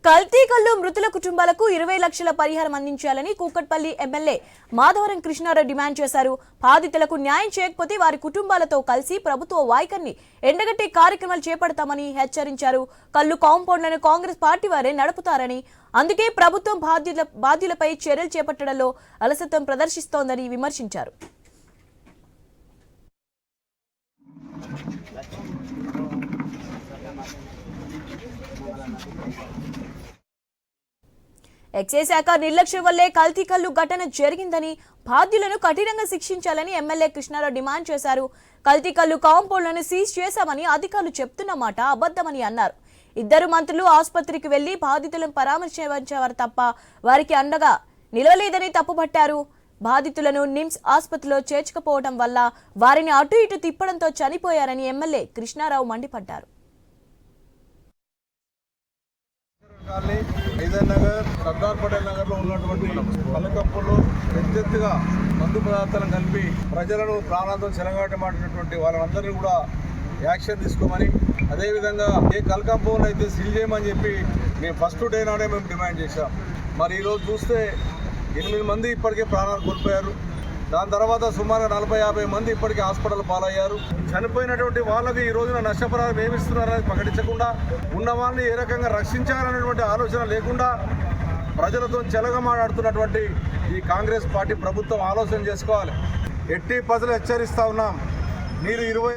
కల్తీ కల్లు మృతుల కుటుంబాలకు 20 లక్షల పరిహారం అందించాలని కూకట్పల్లి ఎమ్మెల్యే మాధవరం కృష్ణారావు డిమాండ్ చేశారు. బాధితులకు న్యాయం చేయకపోతే వారి కుటుంబాలతో కలిసి ప్రభుత్వ వైఖరిని ఎండగట్టే కార్యక్రమాలు చేపడతామని హెచ్చరించారు. కల్లు కాంపౌండ్లను కాంగ్రెస్ పార్టీ వారే నడుపుతారని, అందుకే ప్రభుత్వం బాధ్యులపై చర్యలు చేపట్టడంలో అలసత్వం ప్రదర్శిస్తోందని విమర్శించారు. ఎక్సైజ్ శాఖ నిర్లక్ష్యం వల్లే కల్తీ కల్లు ఘటన జరిగిందని, బాధ్యులను కఠినంగా శిక్షించాలని ఎమ్మెల్యే కృష్ణారావు డిమాండ్ చేశారు. కల్తీ కల్లు కాంపౌండ్లను సీజ్ చేశామని అధికారులు చెప్తున్న మాట అబద్ధమని అన్నారు. ఇద్దరు మంత్రులు ఆసుపత్రికి వెళ్లి బాధితులను పరామర్శించారు తప్ప వారికి అండగా నిలవలేదని తప్పుపట్టారు. బాధితులను నిమ్స్ ఆసుపత్రిలో చేర్చకపోవడం వల్ల వారిని అటు ఇటు తిప్పడంతో చనిపోయారని ఎమ్మెల్యే కృష్ణారావు మండిపడ్డారు. ఐదర్ నగర్, సర్దార్ పటేల్ నగర్ లో ఉన్నటువంటి పల్లకప్పులు పెద్దెత్తుగా మందు పదార్థాలను కలిపి ప్రజలను ప్రాణాలతో చెలగాటమాడినటువంటి వాళ్ళందరినీ కూడా యాక్షన్ తీసుకోమని, అదేవిధంగా ఏ కల్కంపూలు అయితే సీల్ చేయమని చెప్పి మేము ఫస్ట్ డే నాడే మేము డిమాండ్ చేశాం. మరి ఈరోజు చూస్తే 8 మంది ఇప్పటికే ప్రాణాలు కోల్పోయారు. దాని తర్వాత సుమారు 40-50 మంది ఇప్పటికే హాస్పిటల్ పాలయ్యారు. చనిపోయినటువంటి వాళ్ళకి ఈ రోజున నష్టపరిహారం ఏమిస్తున్నారని ప్రకటించకుండా, ఉన్న వాళ్ళని ఏ రకంగా రక్షించాలనేటువంటి ఆలోచన లేకుండా ప్రజలతో చెలగమాడుతున్నటువంటి ఈ కాంగ్రెస్ పార్టీ ప్రభుత్వం ఆలోచన చేసుకోవాలి. ఎట్టి ప్రజలు హెచ్చరిస్తూ ఉన్నాం. మీరు 20